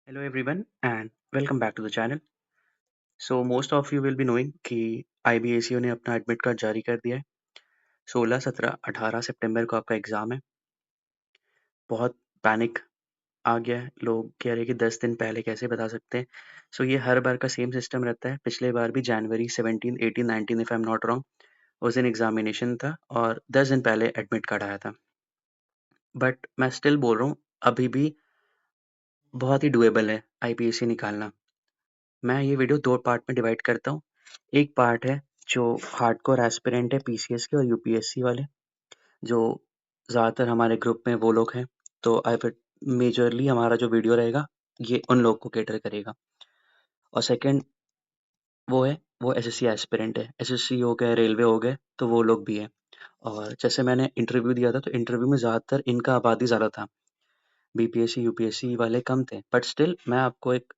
Hello everyone and welcome back to the channel. So most of you will be knowing कि IBACO ने अपना admit card जारी कर दिया है। 16, 17, 18 सितंबर को आपका एग्ज़ाम है। बहुत पैनिक आ गया है। लोग कह रहे हैं कि 10 दिन पहले कैसे बता सकते हैं। सो ये हर बार का सेम सिस्टम रहता है। पिछले बार भी जनवरी 17, 18, 19 if I am not wrong उस दिन एग्ज़ामिनेशन था और 10 दिन पहले एडमिट कार्ड आया था। बट मैं स्टिल बोल रहा हूँ अभी भी बहुत ही डूएबल है IPAC निकालना। मैं ये वीडियो 2 पार्ट में डिवाइड करता हूँ। एक पार्ट है जो हार्डकोर एस्पिरेंट है पीसीएस के और यूपीएससी वाले, जो ज़्यादातर हमारे ग्रुप में वो लोग हैं। तो आई विल मेजरली हमारा जो वीडियो रहेगा ये उन लोग को कैटर करेगा। और सेकंड वो एसएससी एस्पिरेंट है। एसएससी हो गए, रेलवे हो गए, तो वो लोग भी हैं। और जैसे मैंने इंटरव्यू दिया था तो इंटरव्यू में ज़्यादातर इनका आबादी ज़्यादा था। बीपीएससी, यूपीएससी वाले कम थे। बट स्टिल मैं आपको एक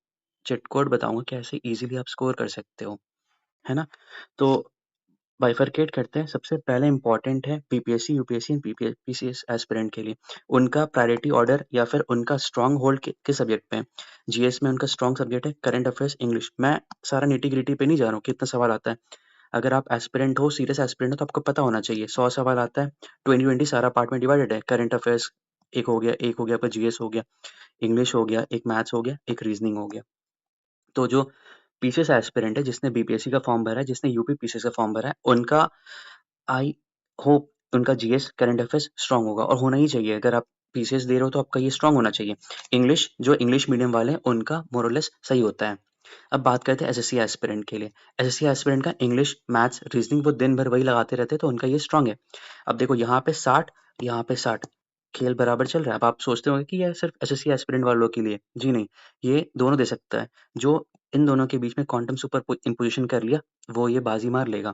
चिट कोड बताऊँगा कैसे ईज़िली आप स्कोर कर सकते हो, है ना? तो बाइफरकेट करते हैं। सबसे पहले इम्पोर्टेंट है BPSC, UPSC and PCS aspirant के लिए उनका प्रायोरिटी ऑर्डर या फिर उनका स्ट्रॉन्ग होल्ड किस सब्जेक्ट पे है। जीएस में उनका स्ट्रॉन्ग सब्जेक्ट है करंट अफेयर्स, इंग्लिश। मैं सारा निटी ग्रिटी पे नहीं जा रहा हूँ कितना सवाल आता है। अगर आप एस्पिरेंट हो, सीरियस एस्पिरेंट हो, तो आपको पता होना चाहिए 100 सवाल आता है। 20 सारा पार्ट में डिवाइडेड है। करंट अफेयर्स एक हो गया, आपका जीएस हो गया, इंग्लिश हो गया, एक मैथ्स हो गया, एक रीजनिंग हो गया। तो जो पीसीएस एस्पिरेंट है जिसने बीपीएससी का फॉर्म भरा है, जिसने यूपी पीसीएस का फॉर्म भरा है, उनका आई होप उनका जीएस करंट अफेयर्स स्ट्रांग होगा और होना ही चाहिए। अगर आप पीसीएस दे रहे हो तो आपका ये स्ट्रांग होना चाहिए। इंग्लिश, जो इंग्लिश मीडियम वाले हैं उनका मोर और लेस सही होता है। अब बात करते हैं एसएससी एस्पिरेंट के लिए। एसएससी एस्पिरेंट का इंग्लिश, मैथ्स, रीजनिंग वो दिन भर वही लगाते रहते हैं, तो उनका ये स्ट्रांग है। अब देखो यहाँ पे 60, यहाँ पे 60, खेल बराबर चल रहा है। अब आप सोचते होंगे कि ये सिर्फ एसएससी एस्पिरेंट वालों के लिए। जी नहीं, ये दोनों दे सकता है। जो इन दोनों के बीच में क्वांटम सुपर इम्पोजिशन कर लिया वो ये बाजी मार लेगा।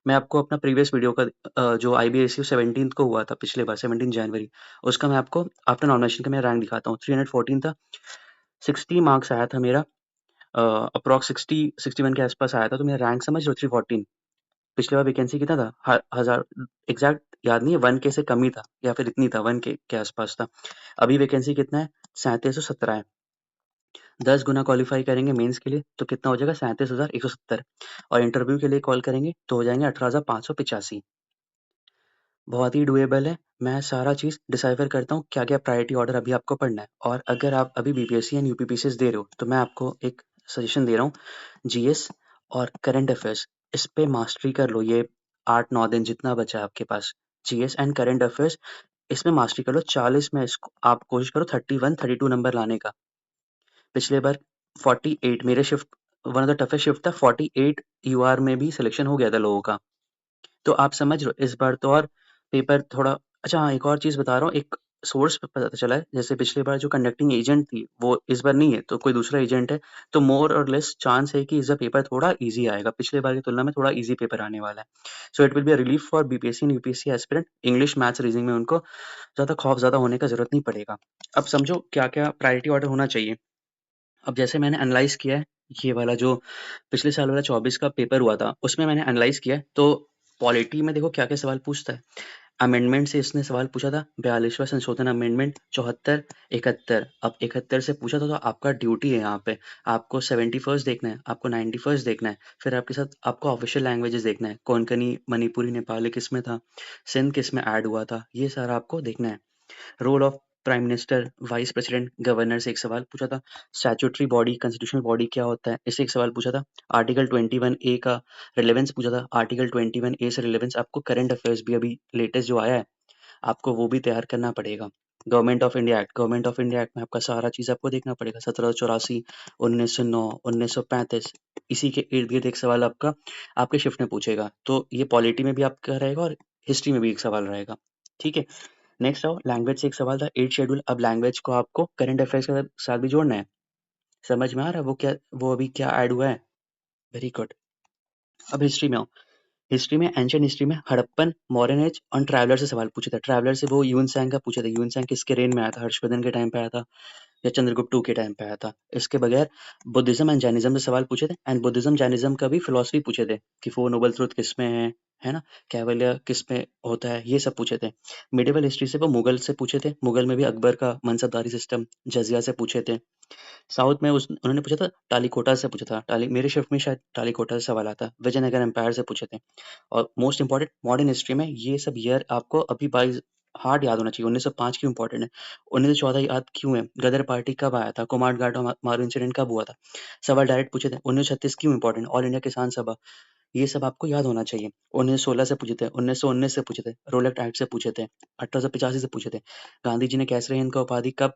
मैं आपको अपना प्रीवियस वीडियो का जो आईबीएसयू 17 को हुआ था पिछले बार 17 जनवरी, उसका मैं आपको आफ्टर नॉमिनेशन का मैं रैंक दिखाता हूँ। 314 था, 60 मार्क्स आया था मेरा। अप्रॉक्स 60-61 के आसपास आया था, तो मेरा रैंक समझ लो 314। पिछली बार वैकेंसी कितना था? हजार एग्जैक्ट याद नहीं है, 1K से कम ही था या फिर इतनी था, 1K के आसपास था। अभी वैकेंसी कितना है? 3717 है। 10 गुना क्वालिफाई करेंगे मेंस के लिए तो कितना हो जाएगा? 37,170। और इंटरव्यू के लिए कॉल करेंगे तो हो जाएंगे 18,585। बहुत ही डुएबल है। मैं सारा चीज़ डिसाइफर करता हूँ क्या-क्या प्रायोरिटी ऑर्डर अभी आपको पढ़ना है। और अगर आप अभी बीपीएससी एंड यूपीपीसीएस दे रहे हो तो मैं आपको एक सजेशन दे रहा हूँ, जीएस और करंट अफेयर्स इस पे मास्टरी कर लो। ये 8-9 दिन जितना बचा है आपके पास, जीएस एंड करंट अफेयर्स इसमें मास्टरी कर लो। 40 में इसको आप कोशिश करो 31-32 नंबर लाने का। पिछले बार 48 मेरे shift, one of the toughest shift था। 48 यूआर में भी सिलेक्शन हो गया था लोगों का। तो आप समझ रहे हो इस बार तो और पेपर थोड़ा। अच्छा हाँ, एक और चीज़ बता रहा हूँ, एक सोर्स पे पता चला है। जैसे पिछली बार जो कंडक्टिंग एजेंट थी वो इस बार नहीं है, तो कोई दूसरा एजेंट है, तो मोर और लेस चांस है कि इस बार पेपर थोड़ा ईज़ी आएगा। पिछले बार की तुलना में थोड़ा ईज़ी पेपर आने वाला है। So it will be a relief for BPSC and UPSC aspirant. English, maths, reasoning में उनको ज़्यादा खौफ ज़्यादा होने का ज़रूरत नहीं पड़ेगा। अब समझो क्या-क्या प्रायोरिटी ऑर्डर होना चाहिए। अब जैसे मैंने एनालाइज़ किया है, ये वाला जो पिछले साल वाला 24 का पेपर हुआ था, उसमें मैंने एनालाइज़ किया है, तो पॉलिटी में देखो क्या-क्या सवाल पूछता है। अमेंडमेंट से इसने सवाल पूछा था, 42वां संशोधन अमेंडमेंट, 74, 71। अब 71 से पूछा था तो आपका ड्यूटी है यहाँ पे, आपको 71st देखना है, आपको 91st देखना है, फिर आपके साथ आपको ऑफिशियल लैंग्वेजेस देखना है, कोंकणी, मणिपुरी, नेपाली किसमें था, सिंध किसमें ऐड हुआ था, ये सारा आपको देखना है। Role of prime minister, vice president, governor से एक सवाल पूछा था। स्टैट्यूटरी बॉडी, कॉन्स्टिट्यूशनल बॉडी क्या होता है, इससे एक सवाल पूछा था। आर्टिकल 21A का रिलेवेंस पूछा था। आर्टिकल 21A से रिलेवेंस आपको करंट अफेयर्स भी अभी लेटेस्ट जो आया है, आपको वो भी तैयार करना पड़ेगा। गवर्नमेंट ऑफ इंडिया एक्ट में आपका सारा चीज़ आपको देखना पड़ेगा। 1784, 1909, 1935, इसी के इर्द-गिर्द एक सवाल आपका आपके शिफ्ट में पूछेगा। तो ये पॉलिटी में भी आपका रहेगा और हिस्ट्री में भी एक सवाल रहेगा। ठीक है? नेक्स्ट आओ, लैंग्वेज से एक सवाल था, 8 शेड्यूल। अब लैंग्वेज को आपको करंट अफेयर्स के साथ भी जोड़ना है। समझ में आ रहा है वो अभी क्या ऐड हुआ है? Very good. अब हिस्ट्री में आओ। हिस्ट्री में, एंशिएंट हिस्ट्री में हड़प्पन, मॉडर्न एज और ट्रैवलर से सवाल पूछे थे। ट्रैवलर से वो ह्यून त्सांग का पूछे थे। ह्यून त्सांग किसके रेन में आया था? हर्षवर्धन के टाइम पे आया था या चंद्रगुप्त टू के टाइम पे आया था? इसके बगैर बुद्धिज्म एंड जैनिज्म से सवाल पूछे थे, एंड बुद्धिज्म जैनिज्म का भी फिलॉसफी पूछे थे कि फोर नोबल ट्रुथ किसमें है, है ना? कैवलियर किसमें होता है, ये सब पूछे थे। मिडिवल हिस्ट्री से वो मुगल से पूछे थे, मुगल में भी अकबर का मनसबदारी सिस्टम, जज़िया से पूछे थे। साउथ में उस उन्होंने पूछा था टालीकोटा से पूछा था, मेरे शिफ्ट में शायद टालीकोटा से सवाल आता, विजयनगर एम्पायर से पूछे थे। और मोस्ट इम्पोर्टेंट मॉडर्न हिस्ट्री में ये सब ईयर आपको अभी बाई हार्ट याद होना चाहिए। 1905 क्यों इम्पोर्टेंट है, 1914 याद क्यों है, गदर पार्टी कब आया था, कुमार घाट और मारू इंसिडेंट कब हुआ था, सवाल डायरेक्ट पूछे थे। 1936 क्यों इम्पोर्टेंट, ऑल इंडिया किसान सभा, ये सब आपको याद होना चाहिए। 1916 से पूछे थे, 1919 से पूछे थे, रोलेक्ट एक्ट से पूछे थे, 1885 से पूछे थे, गांधी जी ने कैसरे हिंद का उपाधि कब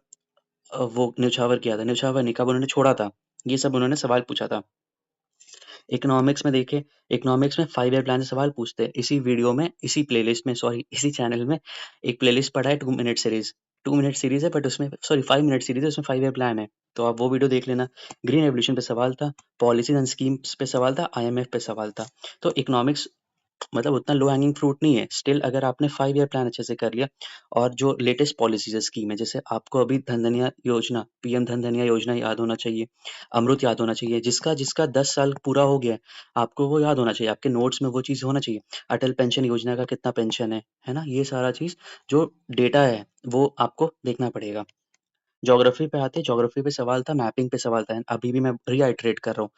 वो न्यौछावर किया था, न्यौछावर नहीं, कब उन्होंने छोड़ा था, ये सब उन्होंने सवाल पूछा था। इकोनॉमिक्स में देखें, इकोनॉमिक्स में 5 ईयर प्लान से सवाल पूछते हैं। इसी वीडियो में, इसी प्लेलिस्ट में, सॉरी इसी चैनल में एक प्लेलिस्ट पड़ा है 2 मिनट सीरीज़। 2 मिनट सीरीज़ है बट उसमें सॉरी 5 मिनट सीरीज़ है, उसमें 5 ईयर प्लान है। तो आप वो वीडियो देख लेना। ग्रीन रेवोल्यूशन पे सवाल था, पॉलिसीज़ एंड स्कीम्स पे सवाल था, आईएमएफ पे सवाल था। तो इकोनॉमिक्स मतलब उतना लो हैंगिंग फ्रूट नहीं है। स्टिल अगर आपने 5 ईयर प्लान अच्छे से कर लिया और जो लेटेस्ट पॉलिसीज़ है, स्कीम है, जैसे आपको अभी धन धनिया योजना, पीएम धन धनिया योजना याद होना चाहिए, अमृत याद होना चाहिए, जिसका 10 साल पूरा हो गया है, आपको वो याद होना चाहिए, आपके नोट्स में वो चीज़ होना चाहिए। अटल पेंशन योजना का कितना पेंशन है ना? ये सारा चीज़ जो डेटा है, वो आपको देखना पड़ेगा। ज्योग्राफी पे आते हैं, ज्योग्राफी पे सवाल था, मैपिंग पे सवाल था, अभी भी मैं रीआइटरेट कर रहा हूँ।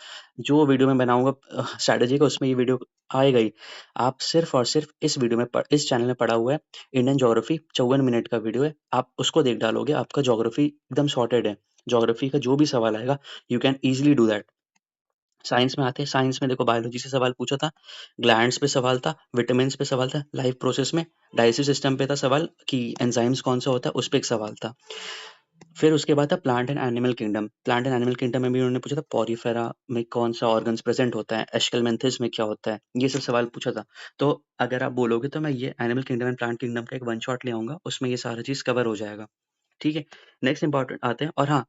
जो वीडियो मैं बनाऊँगा स्ट्रैटेजी का, उसमें ये वीडियो आएगा ही। आप सिर्फ़ और सिर्फ़ इस वीडियो में इस चैनल में पड़ा हुआ है, इंडियन ज्योग्राफी 54 मिनट का वीडियो है, आप उसको देख डालोगे, आपका ज्योग्राफी एकदम सॉर्टेड है। ज्योग्राफी का जो भी सवाल आएगा, you can easily do that. Science में आते हैं, साइंस में देखो बायोलॉजी से सवाल पूछा था, ग्लैंड्स पे सवाल था, विटामिन्स पे सवाल था, लाइफ प्रोसेस में डाइजेस्टिव सिस्टम पे था सवाल कि एंजाइम्स कौन सा होता है, उस पे एक सवाल था। फिर उसके बाद था plant and animal kingdom. Plant and animal kingdom में भी उन्होंने पूछा था पॉरीफेरा में कौन सा ऑर्गन्स प्रेजेंट होता है, एस्केलमेंथिस में क्या होता है, ये सब सवाल पूछा था। तो अगर आप बोलोगे तो मैं ये animal kingdom and plant kingdom का एक वन शॉट ले आऊंगा, उसमें ये सारा चीज कवर हो जाएगा। ठीक है, नेक्स्ट इंपॉर्टेंट आते हैं। और हाँ,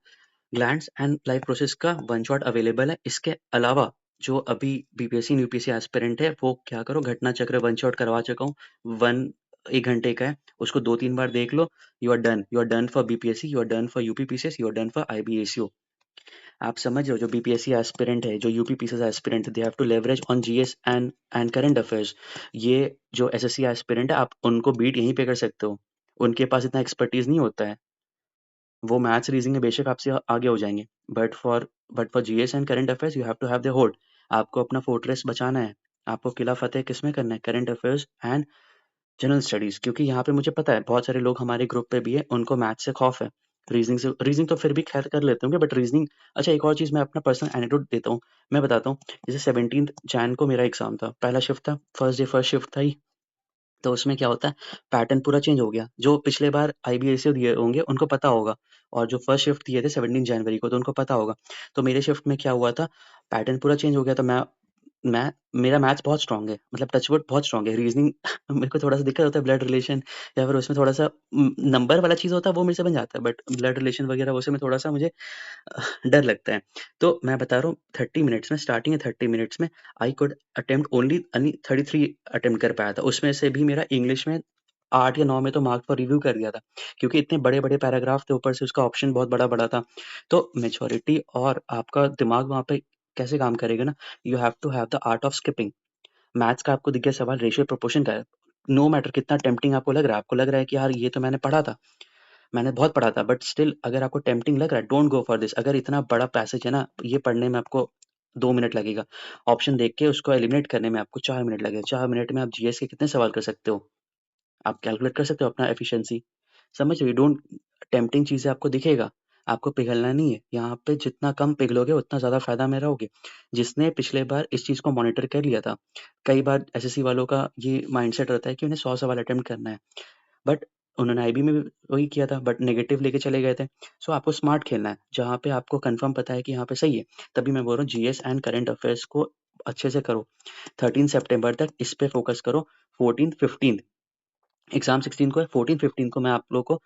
ग्लैंड्स एंड लाइफ प्रोसेस का वन शॉट अवेलेबल है। इसके अलावा जो अभी बीपीएससी यूपीएससी एस्पिरेंट है, वो क्या करो, घटना चक्र वन शॉट करवा चुका हूँ, वन 1 घंटे का है, उसको 2-3 बार देख लो, you are done for BPSC, you are done for UPPCS, you are done for IBSU. आप समझ रहे हो, जो बीपीएससी एस्पिरेंट है, जो यूपीपीसीएस एस्पिरेंट है, they have to leverage on GS and current affairs. ये जो एसएससी एस्पिरेंट है, आप उनको बीट यहीं पे कर सकते हो, उनके पास इतना एक्सपर्टीज नहीं होता है। वो मैथ्स रीजनिंग में बेशक आपसे आगे हो जाएंगे, but for GS and current affairs you have to have the hold. आपको अपना फोर्ट्रेस बचाना है, आपको किला फतेह किस में करना है, current affairs and general studies. क्योंकि यहाँ पे मुझे पता है बहुत सारे लोग हमारे ग्रुप पे भी है, उनको मैथ्स से खौफ है, रीजनिंग तो फिर भी खैर कर लेते होंगे, बट रीजनिंग। अच्छा, एक और चीज मैं अपना पर्सनल एनेक्डोट देता हूँ, मैं बताता हूँ। जैसे 17 जैन को मेरा एग्जाम था, पहला शिफ्ट था, फर्स्ट शिफ्ट था ही। तो उसमें क्या होता है, पैटर्न पूरा चेंज हो गया। जो पिछले बार आईबीएससी दिए होंगे उनको पता होगा, और जो फर्स्ट शिफ्ट दिए थे 17 जनवरी को, तो उनको पता होगा। तो मेरे शिफ्ट में क्या हुआ था, पैटर्न पूरा चेंज हो गया। तो मैं मेरा मैथ्स बहुत स्ट्रांग है, मतलब टचवुड बहुत स्ट्रांग है। रीजनिंग मेरे को थोड़ा सा दिक्कत होता है, ब्लड रिलेशन या फिर उसमें थोड़ा सा नंबर वाला चीज होता है, वो मेरे से बन जाता है, बट ब्लड रिलेशन वगैरह उसमें थोड़ा सा मुझे डर लगता है। तो मैं बता रहा हूँ, 30 मिनट्स में, स्टार्टिंग है 30 मिनट्स में, I could attempt only 33 attempt कर पाया था। उसमें से भी मेरा इंग्लिश में 8 या 9 में तो मार्क फॉर रिव्यू कर दिया था, क्योंकि इतने बड़े-बड़े पैराग्राफ थे, ऊपर से उसका ऑप्शन बहुत बड़ा-बड़ा था। तो मैच्योरिटी और आपका दिमाग वहाँ पे कैसे काम करेगा ना, you have to have the art of skipping. Maths का आपको दिख गया सवाल, रेशियो प्रोपोर्शन का है। नो मैटर कितना टेम्प्टिंग आपको लग रहा है कि यार ये तो मैंने पढ़ा था, मैंने बहुत पढ़ा था, बट स्टिल अगर आपको टेम्प्टिंग लग रहा है, डोंट गो फॉर दिस। अगर इतना बड़ा पैसेज है ना, ये पढ़ने में आपको 2 मिनट लगेगा, ऑप्शन देख के उसको एलिमिनेट करने में आपको 4 मिनट लगेगा। 4 मिनट में आप जीएस के कितने सवाल कर सकते हो, आप कैलकुलेट कर सकते हो अपना एफिशिएंसी। समझ रहे हो, डोंट, टेम्प्टिंग चीजें आपको दिखेगा, आपको पिघलना नहीं है। यहाँ पे जितना कम पिघलोगे उतना ज्यादा फायदा में रहोगे। जिसने पिछले बार इस चीज को मॉनिटर कर लिया था, कई बार एसएससी वालों का ये माइंडसेट रहता है कि उन्हें 100 सवाल अटेम्प्ट करना है, बट उन्होंने आईबी में भी वही किया था, बट नेगेटिव लेके चले गए थे। सो आपको स्मार्ट खेलना है, जहाँ पे आपको कंफर्म पता है कि यहाँ पे सही है। तभी मैं बोल रहा हूँ, जीएस एंड करंट अफेयर्स को अच्छे से करो। 13 सितंबर तक इस पे फोकस करो। 14-15 एग्जाम 16 को है, 14-15 को मैं आप लोगों को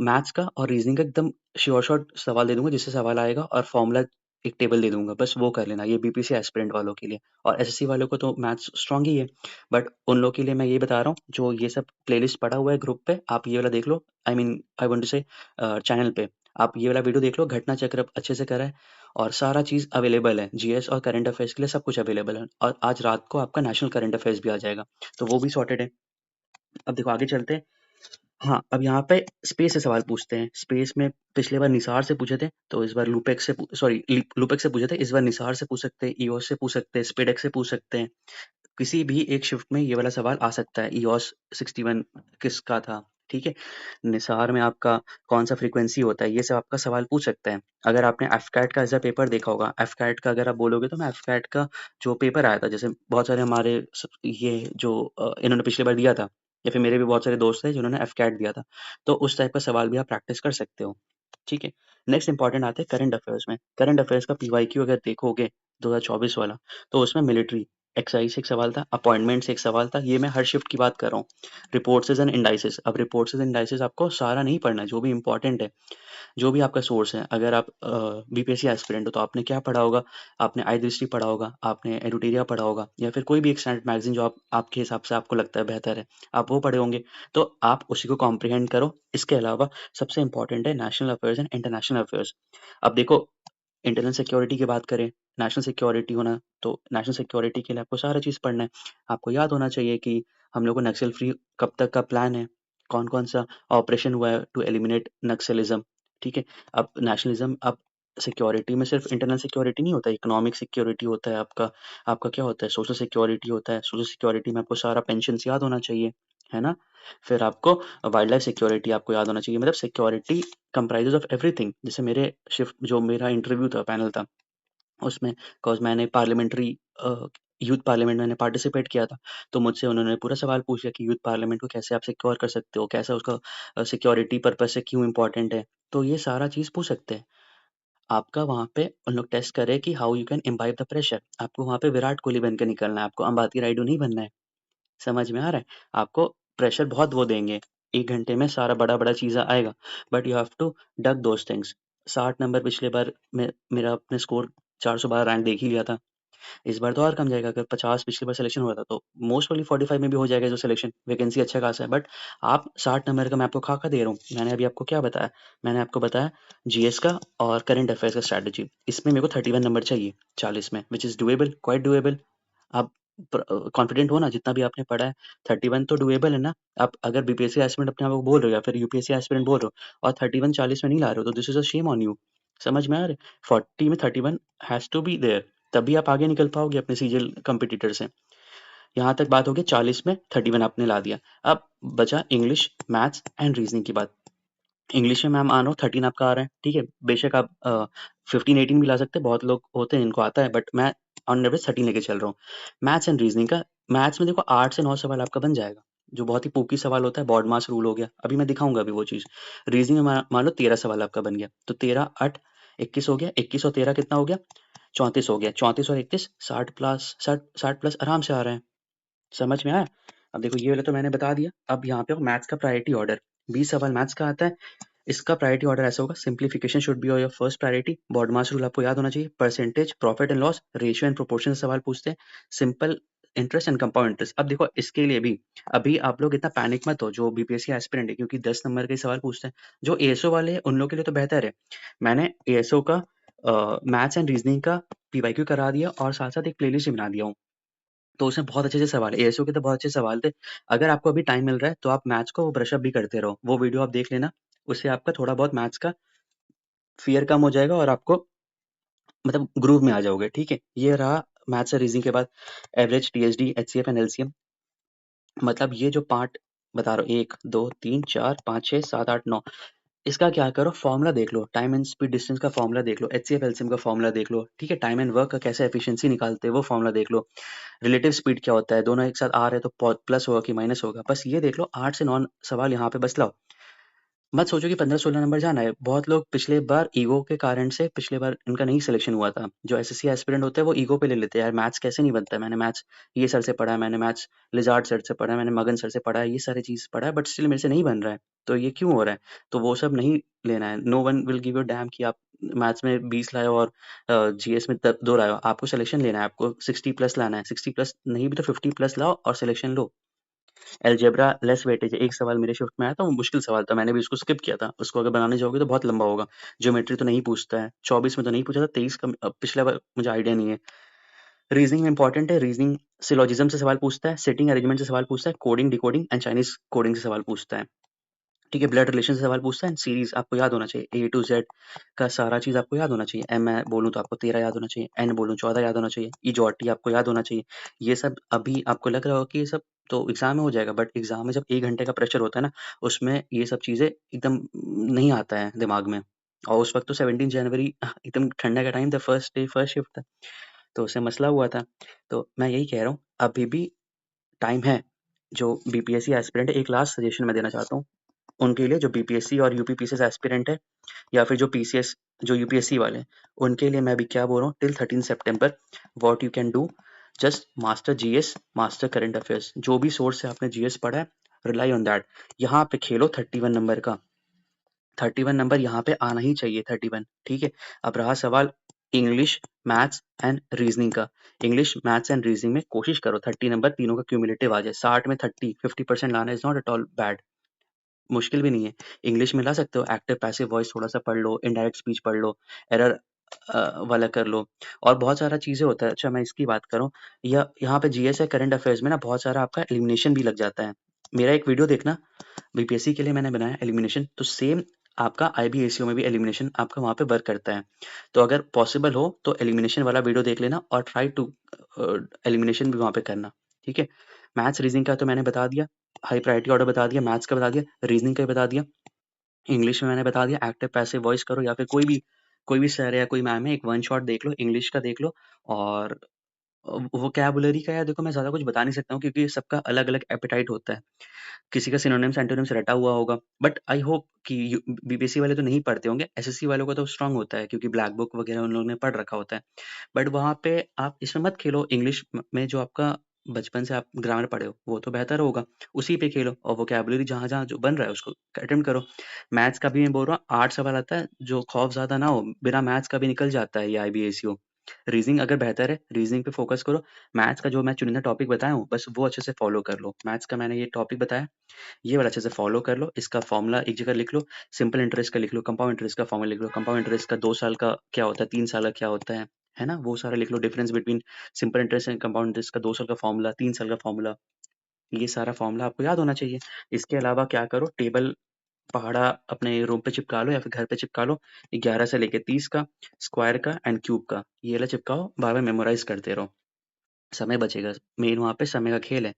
मैथ्स का और रीजनिंग का एकदम श्योर शॉट सवाल दे दूंगा, जिससे सवाल आएगा, और फॉर्मूला एक टेबल दे दूंगा, बस वो कर लेना। ये बीपीसी एस्पिरेंट वालों के लिए, और एसएससी वालों को तो मैथ्स स्ट्रांग ही है, बट उन लोगों के लिए मैं ये बता रहा हूँ, जो ये सब प्लेलिस्ट पड़ा हुआ है ग्रुप पे, आप ये वाला देख लो। I mean I want to say channel पे आप ये वाला वीडियो देख लो, घटना चक्र अच्छे से करा है। और सारा चीज़ अवेलेबल है, जीएस और करंट अफेयर्स के लिए सब कुछ अवेलेबल है, और आज रात को आपका नेशनल करंट अफेयर्स भी आ जाएगा, तो वो भी सॉर्टेड है। अब देखो आगे चलते हैं। हाँ, अब यहाँ पे स्पेस से सवाल पूछते हैं। स्पेस में पिछले बार निसार से पूछे थे, तो इस बार लूपेक्स से लूपेक्स से पूछे थे, इस बार निसार से पूछ सकते हैं, ईओस से पूछ सकते हैं, स्पेडेक्स से पूछ सकते हैं। किसी भी एक शिफ्ट में ये वाला सवाल आ सकता है, ईओस 61 किसका था, ठीक है? निसार में आपका कौन-सा फ्रीक्वेंसी होता है, ये सब आपका सवाल पूछ सकता है। अगर आपने एफकैट का ऐसा पेपर देखा होगा, एफकैट का अगर आप बोलोगे तो मैं एफकैट का जो पेपर आया था, जैसे बहुत सारे हमारे ये जो इन्होंने पिछली बार दिया था, या फिर मेरे भी बहुत सारे दोस्त हैं जिन्होंने एफकैट दिया था, तो उस टाइप का सवाल भी आप प्रैक्टिस कर सकते हो, ठीक है? नेक्स्ट इंपॉर्टेंट आते हैं करंट अफेयर्स में। करंट अफेयर्स का पीवाईक्यू अगर देखोगे 2024 वाला, तो उसमें मिलिट्री एक्साइज से एक सवाल था, अपॉइंटमेंट से एक सवाल था, ये मैं हर शिफ्ट की बात कर रहा हूँ। रिपोर्ट्स एंड इंडाइसेस, अब रिपोर्ट्स एंड इंडाइसेस आपको सारा नहीं पढ़ना है, जो भी इंपॉर्टेंट है, जो भी आपका सोर्स है। अगर आप बीपीएससी एस्पिरेंट हो तो आपने क्या पढ़ा होगा, आपने आई दृष्टि पढ़ा होगा, आपने एडुटेरिया पढ़ा होगा, या फिर कोई भी एक स्टैंडर्ड मैगजीन जो आपके हिसाब से आपको लगता है बेहतर है, आप वो पढ़े होंगे, तो आप उसी को कॉम्प्रिहेंड करो। इसके अलावा सबसे इंपॉर्टेंट है national affairs and international affairs. अब देखो, इंटरनल सिक्योरिटी की बात करें, नेशनल सिक्योरिटी होना, तो नेशनल सिक्योरिटी के लिए आपको सारा चीज़ पढ़ना है। आपको याद होना चाहिए कि हम लोग को नक्सल फ्री कब तक का प्लान है, कौन-कौन सा ऑपरेशन हुआ है टू एलिमिनेट नक्सलिज़्म, ठीक है? अब नेशनलिज़्म, अब सिक्योरिटी में सिर्फ इंटरनल सिक्योरिटी नहीं होता, इकोनॉमिक सिक्योरिटी होता है आपका, आपका क्या होता है, सोशल सिक्योरिटी होता है। सोशल सिक्योरिटी में आपको सारा पेंशन्स याद होना चाहिए, है ना? फिर आपको वाइल्ड लाइफ सिक्योरिटी आपको याद होना चाहिए, मतलब सिक्योरिटी कंप्राइजेज़ ऑफ एवरीथिंग। जैसे मेरे शिफ्ट जो मेरा इंटरव्यू था, पैनल था, उसमें बिकॉज़ मैंने पार्लियामेंट्री यूथ पार्लियामेंट में मैंने पार्टिसिपेट किया था, तो मुझसे उन्होंने पूरा सवाल पूछ लिया कि यूथ पार्लियामेंट को कैसे आप सिक्योर कर सकते हो? कैसा उसका सिक्योरिटी पर्पज़ से क्यों इम्पोर्टेंट है? तो ये सारा चीज़ पूछ सकते हैं। आपका वहाँ पे उन लोग टेस्ट कर रहे हैं कि how you can imbibe the pressure. आपको वहाँ पे विराट कोहली बन के निकलना है, आपको अंबाती रायडू नहीं बनना है। समझ में आ रहा है? आपको प्रेशर बहुत वो देंगे, 1 घंटे में सारा बड़ा-बड़ा चीज़ें आएगा, but you have to duck those things. 60 नंबर पिछले बार में मेरा आपने स्कोर 412 रैंक देख ही लिया था। इस बार तो और कम जाएगा, अगर 50 पिछली बार सिलेक्शन हुआ था, तो मोस्ट प्रोबेबली 45 में भी हो जाएगा जो सिलेक्शन, वैकेंसी अच्छा खासा है। बट आप 60 नंबर का मैं आपको खाका दे रहा हूँ। मैंने अभी आपको क्या बताया? मैंने आपको बताया जीएस का और करंट अफेयर्स का स्ट्रैटेजी। इसमें मेरे को 31 नंबर चाहिए 40 में, which is doable, quite doable. आप कॉन्फिडेंट हो ना, जितना भी आपने पढ़ा है, 31 तो डूएबल है ना? आप अगर बीपीएससी एस्पिरेंट अपने आप को बोल रहे हो, या फिर यूपीएससी एस्पिरेंट बोल रहे हो, और 31 40 में नहीं ला रहे हो, तो this is a shame on you. समझ में आ रहा है? 40 में 31 हैज़ टू बी देयर, तभी आप आगे निकल पाओगे अपने सीरियल कॉम्पिटिटर से। यहाँ तक बात होगी, 40 में 31 आपने ला दिया। अब बचा इंग्लिश, मैथ्स एंड रीजनिंग की बात। इंग्लिश में मैं मान रहा हूँ 13 आपका आ रहा है, ठीक है? बेशक आप 15-18 भी ला सकते हैं, बहुत लोग होते हैं जिनको आता है, बट मैं ऑन एवरेज 13 लेके चल रहा हूँ। मैथ्स एंड रीजनिंग का, मैथ्स में देखो 8 से 9 सवाल आपका बन जाएगा, जो बहुत ही पोकी सवाल होता है, बॉड मास रूल हो गया, अभी मैं दिखाऊंगा अभी वो चीज़। रीजनिंग में मान लो 13 सवाल आपका बन गया, तो 13 8 21 हो गया, 21 और 13 कितना हो गया? 34 हो गया, 34 और 31 60 प्लस 60 प्लस आराम से आ रहा है। समझ में आया? अब देखो ये वाला तो मैंने बता दिया। अब यहाँ पे मैथ्स का प्रायोरिटी ऑर्डर, 20 सवाल मैथ्स का आता है। इसका प्रायोरिटी ऑर्डर ऐसा होगा, simplification should be your first priority, BODMAS rule आपको याद होना चाहिए, percentage, profit and loss, ratio and proportion से सवाल पूछते हैं, simple interest and compound interest. अब देखो इसके लिए भी अभी आप लोग इतना पैनिक मत हो जो बीपीएससी एस्पिरेंट है, क्योंकि 10 नंबर के सवाल पूछते हैं। जो एएसओ वाले हैं उन लोगों के लिए तो बेहतर है, मैंने एएसओ का मैथ्स एंड रीजनिंग का पीवाईक्यू करा दिया, और साथ साथ एक प्लेलिस्ट भी बना दिया हूँ, तो उसमें बहुत अच्छे-अच्छे सवाल है, एएसओ के तो बहुत अच्छे सवाल थे। अगर आपको अभी टाइम मिल रहा है, तो आप मैथ्स को ब्रश अप भी करते रहो, वो वीडियो आप देख लेना, उससे आपका थोड़ा बहुत मैथ्स का फ़ियर कम हो जाएगा, और आपको मतलब ग्रूव में आ जाओगे, ठीक है? ये रहा मैथ्स और रीज़निंग के बाद average, TSD, HCF and LCM. मतलब ये जो पार्ट बता रहा हूँ, 1, 2, 3, 4, 5, 6, 7, 8, 9, इसका क्या करो, फ़ॉर्मूला देख लो, टाइम एंड स्पीड डिस्टेंस का फ़ॉर्मूला देख लो, एचसीएफ, एलसीएम का फ़ॉर्मूला देख लो, ठीक है? टाइम एंड वर्क का कैसे एफिशिएंसी निकालते हैं, वो फ़ॉर्मूला देख लो। रिलेटिव स्पीड क्या होता है, दोनों एक साथ आ रहे हैं तो प्लस होगा कि माइनस होगा, बस ये देख लो। 8 से 9 सवाल यहाँ पे बस लाओ। मत सोचो कि 15-16 नंबर जाना है। बहुत लोग पिछले बार ईगो के कारण से पिछले बार इनका नहीं सिलेक्शन हुआ था। जो एसएससी एस्पिरेंट होते हैं वो ईगो पे ले लेते हैं, यार मैथ्स कैसे नहीं बनता है, मैंने मैथ्स ये सर से पढ़ा है, मैंने मैथ्स लिजार्ड सर से पढ़ा है, मैंने मगन सर से पढ़ा है, ये सारी चीज़ पढ़ा है, बट स्टिल मेरे से नहीं बन रहा है। तो ये क्यों हो रहा है? तो वो सब नहीं लेना है। No one will give a damn कि आप मैथ्स में 20 लाए हो और जीएस में 2 लाए हो। आपको सिलेक्शन लेना है, आपको 60 प्लस लाना है, 60 प्लस नहीं भी तो 50 प्लस लाओ और सिलेक्शन लो। अलजेब्रा लेस वेटेज है। एक सवाल मेरे शिफ्ट में आया था, वो मुश्किल सवाल था, मैंने भी उसको स्किप किया था। उसको अगर बनाने जाओगे तो बहुत लंबा होगा। ज्योमेट्री तो नहीं पूछता है, 24 में तो नहीं पूछा था, 23 का पिछला बार मुझे आइडिया नहीं है। रीजनिंग में इंपॉर्टेंट है, रीजनिंग सिलोजिज्म से सवाल पूछता है, सिटिंग अरेंजमेंट से सवाल पूछता है, coding decoding and Chinese coding से सवाल पूछता है। ठीक है, ब्लड रिलेशन से सवाल पूछता है, सीरीज आपको याद होना चाहिए, A to Z का सारा चीज आपको याद होना चाहिए। एम मैं बोलूँ तो आपको 13 याद होना चाहिए, एन बोलूँ 14 याद होना चाहिए, ई जो टी आपको याद होना चाहिए। ये सब अभी आपको लग रहा हो कि ये सब तो एग्जाम में हो जाएगा, बट एग्जाम में जब 1 घंटे का प्रेशर होता है ना, उसमें ये सब चीजें एकदम नहीं आता है दिमाग में। और उस वक्त तो 17 जनवरी एकदम ठंडा का टाइम था, फर्स्ट डे फर्स्ट शिफ्ट था, तो उससे मसला हुआ था। तो मैं यही कह रहा हूँ, अभी भी टाइम है। जो बीपीएससी एस्पिरेंट है, एक लास्ट सजेशन मैं देना चाहता हूँ उनके लिए, जो बीपीएससी और यूपीपीसीएस एस्पिरेंट है, या फिर जो पीसीएस जो यूपीएससी वाले हैं, उनके लिए मैं भी क्या बोल रहा हूँ, till 13 September what you can do, just master GS, master current affairs. जो भी सोर्स से आपने जीएस पढ़ा है, रिलाई ऑन दैट। यहाँ पे खेलो 31 नंबर का, 31 नंबर यहाँ पे आना ही चाहिए, 31। ठीक है, अब रहा सवाल इंग्लिश, मैथ्स एंड रीजनिंग का। इंग्लिश, मैथ्स एंड रीजनिंग में कोशिश करो 30 नंबर तीनों का क्यूमुलेटिव आ जाए। 60 में 50% लाना is not at all bad, मुश्किल भी नहीं है। इंग्लिश में ला सकते हो, एक्टिव पैसिव वॉइस थोड़ा सा पढ़ लो, इनडायरेक्ट स्पीच पढ़ लो, एरर वाला कर लो, और बहुत सारा चीजें होता है। अच्छा मैं इसकी बात करूँ, या यहाँ पे जीएस है करंट अफेयर्स में ना, बहुत सारा आपका एलिमिनेशन भी लग जाता है। मेरा एक वीडियो देखना, बीपीएससी के लिए मैंने बनाया एलिमिनेशन, तो सेम आपका आईबीएससी में भी एलिमिनेशन आपका वहाँ पे वर्क करता है। तो अगर पॉसिबल हो तो एलिमिनेशन वाला वीडियो देख लेना, और ट्राई टू एलिमिनेशन भी वहाँ पे करना। ठीक है, मैथ्स रीजनिंग का तो मैंने बता दिया, हाई प्रायोरिटी ऑर्डर बता दिया, मैथ्स का बता दिया, रीजनिंग का भी बता दिया, इंग्लिश में मैंने बता दिया, एक्टिव पैसिव वॉइस करो, या फिर कोई भी सर या कोई मैम है, एक वन शॉट देख लो, इंग्लिश का देख लो। और वोकैबुलरी का यार देखो, मैं ज़्यादा कुछ बता नहीं सकता हूँ, क्योंकि सबका अलग-अलग एपेटाइट होता है। किसी का सिनोनिम्स एंटोनिम्स रटा हुआ होगा, बट आई होप कि बीपीएससी वाले तो नहीं पढ़ते होंगे, एसएससी वालों का तो स्ट्रांग होता है, क्योंकि ब्लैक बुक वगैरह उन लोगों ने पढ़ रखा होता है। बट वहाँ पे आप इसमें मत खेलो, इंग्लिश में जो आपका बचपन से आप ग्रामर पढ़े हो वो तो बेहतर होगा, उसी पे खेलो, और वोकैबुलरी जहाँ जहाँ जो बन रहा है उसको अटेम्प्ट करो। मैथ्स का भी मैं बोल रहा हूँ, 8 सवाल आता है, जो खौफ ज्यादा ना हो, बिना मैथ्स का भी निकल जाता है ये आईबीएससी। रीजनिंग अगर बेहतर है, रीजनिंग पे फोकस करो। मैथ्स का जो मैं चुनिंदा टॉपिक बताया हूँ, बस वो अच्छे से फॉलो कर लो। मैथ्स का मैंने ये टॉपिक बताया, ये वाला अच्छे से फॉलो कर लो, इसका फॉर्मूला एक जगह लिख लो, सिंपल इंटरेस्ट का लिख लो, कंपाउंड इंटरेस्ट का फॉर्मूला लिख लो, कंपाउंड इंटरेस्ट का 2 साल का क्या होता है, 3 साल का क्या होता है ना, वो सारा लिख लो, difference between simple interest and compound interest का 2 साल का फॉर्मूला, 3 साल का फॉर्मूला, ये सारा फॉर्मूला आपको याद होना चाहिए। इसके अलावा क्या करो, टेबल पहाड़ा अपने रूम पे चिपका लो या फिर घर पे चिपका लो, 11 से लेके 30 का, स्क्वायर का एंड क्यूब का, ये वाला चिपकाओ, बार बार मेमोराइज करते रहो, समय बचेगा। मेन वहाँ पे समय का खेल है,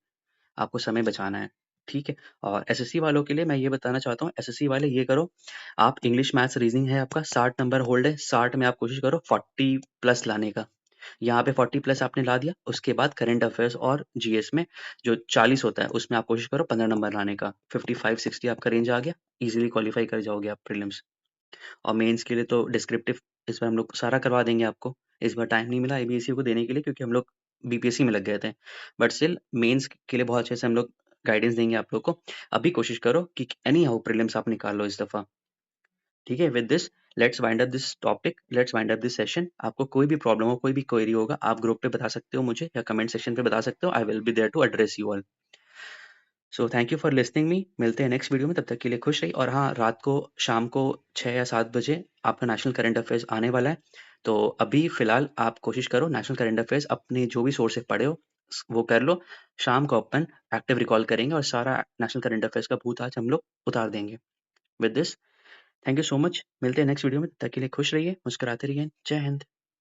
आपको समय बचाना है। ठीक है, और एसएससी वालों के लिए मैं ये बताना चाहता हूँ, एसएससी वाले ये करो, आप इंग्लिश मैथ्स रीजनिंग है आपका 60 नंबर होल्ड है, 60 में आप कोशिश करो 40+ लाने का। यहाँ पे 40+ आपने ला दिया, उसके बाद करंट अफेयर्स और जीएस में जो 40 होता है, उसमें आप कोशिश करो 15 नंबर लाने का, 55-60 आपका रेंज आ गया, इजीली क्वालिफाई कर जाओगे आप प्रीलिम्स। और मेंस के लिए तो डिस्क्रिप्टिव इस बार हम लोग सारा करवा देंगे आपको। इस बार टाइम नहीं मिला आईबीएससी को देने के लिए, क्योंकि हम लोग बीपीएससी में लग गए थे, बट स्टिल मेंस के लिए बहुत अच्छे से हम लोग गाइडेंस देंगे आप लोग को। अभी कोशिश करो कि एनी हाउ प्रीलिम्स आप निकाल लो इस दफा। ठीक है, with this let's wind up this topic, let's wind up this session. आपको कोई भी प्रॉब्लम हो, कोई भी क्वेरी होगा, आप ग्रुप पे बता सकते हो मुझे, या कमेंट सेक्शन पे बता सकते हो, I will be there to address you all. So thank you for listening me, मिलते हैं नेक्स्ट वीडियो में, तब तक के लिए खुश रहिए। और हाँ, रात को शाम को 6 या 7 बजे आपका नेशनल करंट अफेयर्स आने वाला है, तो अभी फिलहाल आप कोशिश करो नेशनल करंट अफेयर्स अपने जो भी सोर्स से पढ़े हो वो कर लो। शाम को अपन एक्टिव रिकॉल करेंगे और सारा नेशनल करंट अफेयर्स का भूत आज हम लोग उतार देंगे। With this thank you so much, मिलते हैं नेक्स्ट वीडियो में, तब तक के लिए खुश रहिए, मुस्कुराते रहिए, जय हिंद।